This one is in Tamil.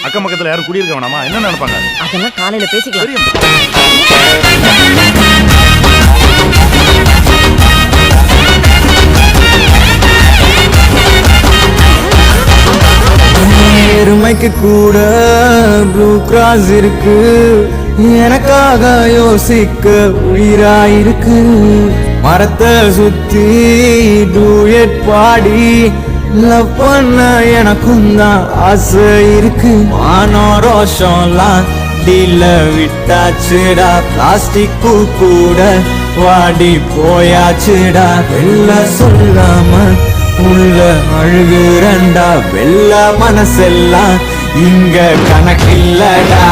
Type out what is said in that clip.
அக்கம் பக்கத்துல யாரும் குடியிருக்க வேணாமா? என்ன நினைப்பாங்க? அதெல்லாம் காலையில பேசிக்கலாம். எருமைக்கு கூட ப்ளூ கிராஸ் இருக்கு, எனக்காக யோசிக்க உயிராயிருக்கு. மரத்தை சுத்தி டூயட் பாடி லவ் பண்ண எனக்கும் தான் ஆசை இருக்கு. மானோ ரோஷம்லாம் டீல விட்டாச்சுடா, பிளாஸ்டிக் கூட வாடி போயாச்சுடா. வெள்ள சொல்லாம உள்ள அழுகுறண்டா, வெள்ள மனசெல்லாம் இங்க கணக்கில்லடா.